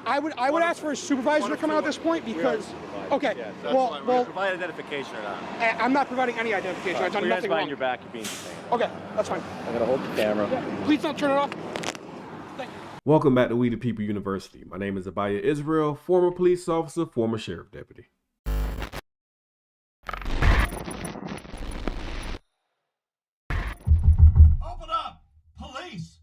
I would ask for a supervisor to come out at this point because. Okay. Yeah, so well, provide identification or not? I'm not providing any identification. I've done nothing wrong. Your back, you're being detained. Okay, that's fine. I'm gonna hold the camera. Yeah, please don't turn it off. Thank you. Welcome back to WTPU University. My name is Abiyah Israel, former police officer, former sheriff deputy. Open up! Police!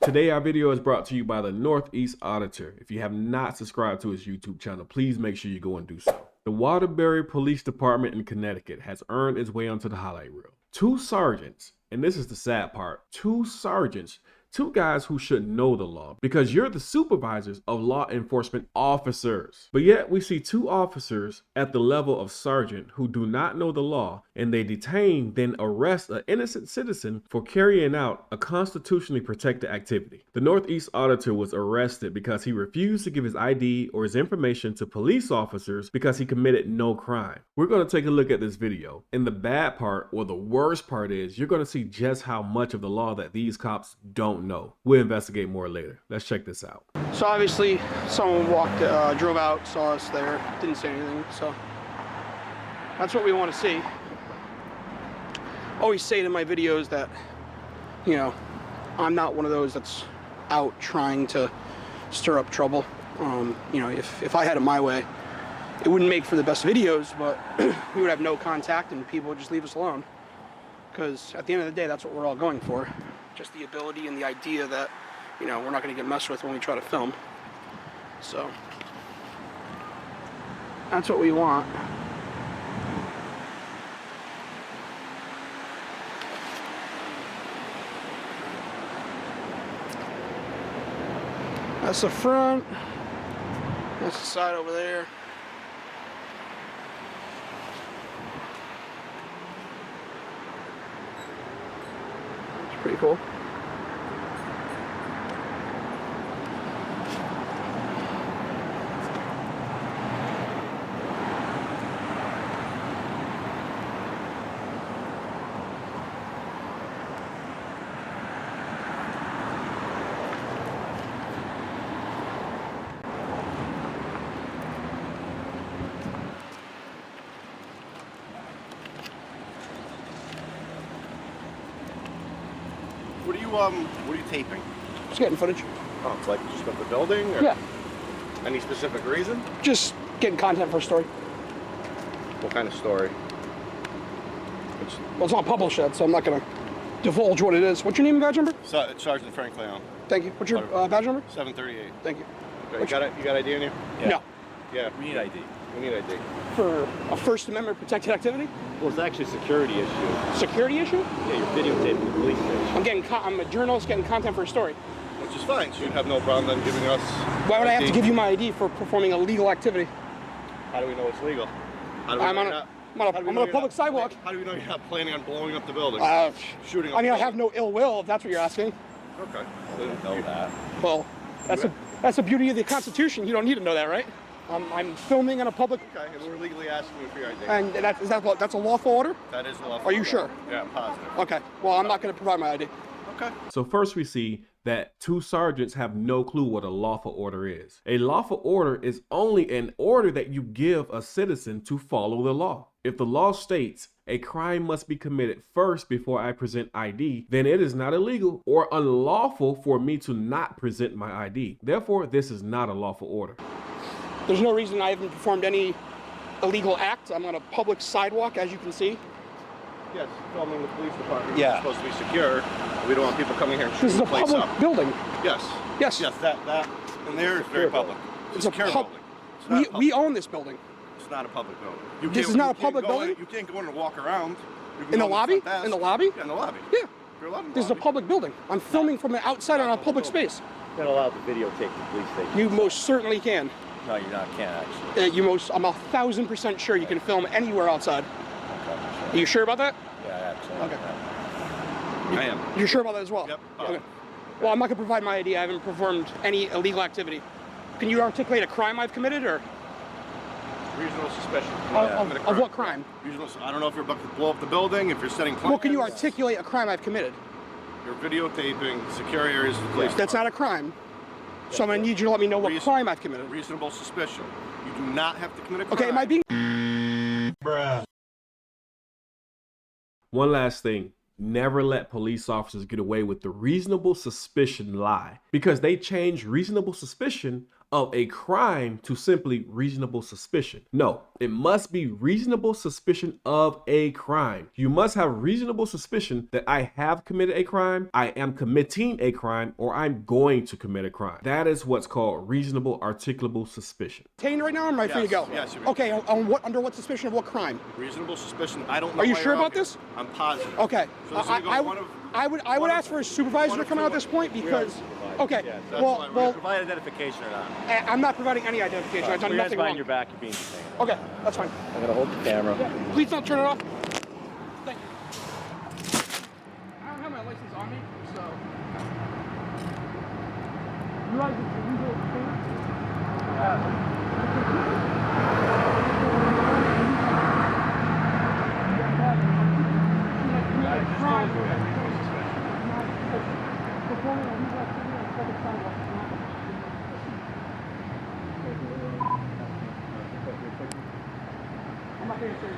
Today our video is brought to you by the Northeast Auditor. If you have not subscribed to his YouTube channel, please make sure you go and do so. The Waterbury Police Department in Connecticut has earned its way onto the highlight reel. Two sergeants, and this is the sad part, two guys who should know the law because you're the supervisors of law enforcement officers. But yet we see two officers at the level of sergeant who do not know the law, and they detain, then arrest an innocent citizen for carrying out a constitutionally protected activity. The Northeast Auditor was arrested because he refused to give his ID or his information to police officers because he committed no crime. We're going to take a look at this video, and the bad part, or the worst part, is you're going to see just how much of the law that these cops don't know. We'll investigate more later. Let's check this out. So obviously, someone drove out, saw us there, didn't say anything. So that's what we want to see. Always say in my videos that, you know, I'm not one of those that's out trying to stir up trouble. You know, if I had it my way, it wouldn't make for the best videos, but we would have no contact and people would just leave us alone. Because at the end of the day, that's what we're all going for. Just the ability and the idea that, you know, we're not going to get messed with when we try to film. So that's what we want. That's the front. That's the side over there. It's pretty cool. What are you taping? Just getting footage. Oh, it's like just of the building? Or Yeah. Any specific reason? Just getting content for a story. What kind of story? Well, it's not published yet, so I'm not going to divulge what it is. What's your name and badge number? Sergeant Frank Leon. Thank you. What's your badge number? 738. Thank you. Okay, you got ID on you? Yeah. No. Yeah. We need ID. We need ID. For a First Amendment protected activity? Well, it's actually a security issue. Security issue? Yeah, you're videotaping the police station. I'm a journalist getting content for a story. Which is fine. So you'd have no problem then giving us Why would ID? I have to give you my ID for performing a legal activity? How do we know it's legal? I'm on a public sidewalk. How do we know you're not planning on blowing up the building? Shooting up I mean, the I have no ill will, if that's what you're asking. Okay. I didn't know that. Well, that's the beauty of the Constitution. You don't need to know that, right? I'm filming in a public... Okay, and we're legally asking you for your ID. And that's a lawful order? That is a lawful order. Are you sure? Yeah, I'm positive. Okay. Well, I'm not going to provide my ID. Okay. So first we see that two sergeants have no clue what a lawful order is. A lawful order is only an order that you give a citizen to follow the law. If the law states a crime must be committed first before I present ID, then it is not illegal or unlawful for me to not present my ID. Therefore, this is not a lawful order. There's no reason I haven't performed any illegal act. I'm on a public sidewalk, as you can see. Yes, filming the police department. Yeah. It's supposed to be secure. We don't want people coming here and This shooting is the a place public up. building. Yes. Yes. Yes, that in there is very public. It's a secure pub. building. It's not public. We own this building. It's not a public building. This is not a public building? You can't go in and walk around. You can In go the lobby? front desk. In the lobby? Yeah, in the lobby. Yeah. You're allowed in the This is a lobby. public building. I'm filming from the outside on a public space. You're not allowed to videotape the police station. You most certainly can. No, you're not. Can't actually. I'm 1,000% sure you can film anywhere outside. Okay. Are you sure about that? Yeah, actually. Okay. I am. You're sure about that as well? Yep. Okay. Well, I'm not going to provide my ID. I haven't performed any illegal activity. Can you articulate a crime I've committed, or? Reasonable suspicion. Of what crime? I don't know if you're about to blow up the building, if you're setting plans. Well, can you articulate a crime I've committed? You're videotaping secure areas of the police That's department. not a crime. So I'm gonna need you to let me know what crime I've committed. Reasonable suspicion. You do not have to commit a crime. Okay, am I being... One last thing. Never let police officers get away with the reasonable suspicion lie, because they changed reasonable suspicion of a crime to simply reasonable suspicion. No, it must be reasonable suspicion of a crime. You must have reasonable suspicion that I have committed a crime, I am committing a crime, or I'm going to commit a crime. That is what's called reasonable articulable suspicion. Detained right now, or am I free to go? Yes, you're okay, under what suspicion of what crime? Reasonable suspicion. I don't know. Are you why sure you're out about here. this? I'm positive. Okay. So this is gonna go I would ask for a supervisor to come out at this point because... Okay, Yes, well, provide identification or not. I'm not providing any identification. I've done Your hands nothing behind wrong. your back, you're being detained. Okay, that's fine. I'm gonna hold the camera. Yeah, please don't turn it off. Thank you. I don't have my license on me, so... You guys I'm not being serious.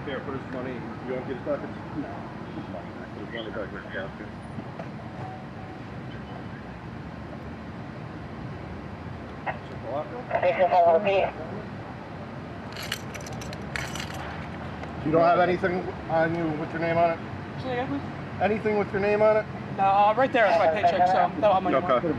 Here, put his money. You want to get his buckets? No. Put his money back in his basket. You don't have anything on you with your name on it? Say again, please? Anything with your name on it? No, right there is my paycheck, so that'll have my name on it. Okay.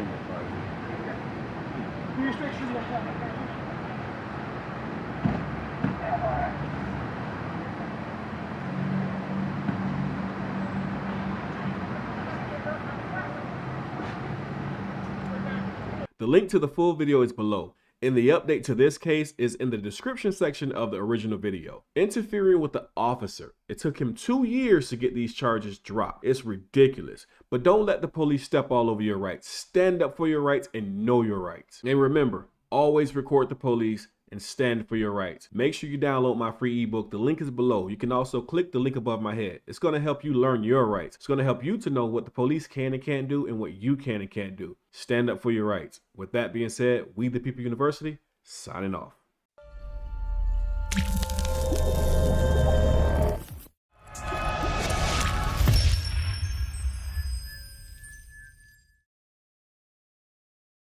The link to the full video is below, and the update to this case is in the description section of the original video. Interfering with the officer. It took him 2 years to get these charges dropped. It's ridiculous. But don't let the police step all over your rights. Stand up for your rights and know your rights. And remember, always record the police and stand for your rights. Make sure you download my free ebook. The link is below. You can also click the link above my head. It's going to help you learn your rights. It's going to help you to know what the police can and can't do and what you can and can't do. Stand up for your rights. With that being said, We the People University, signing off.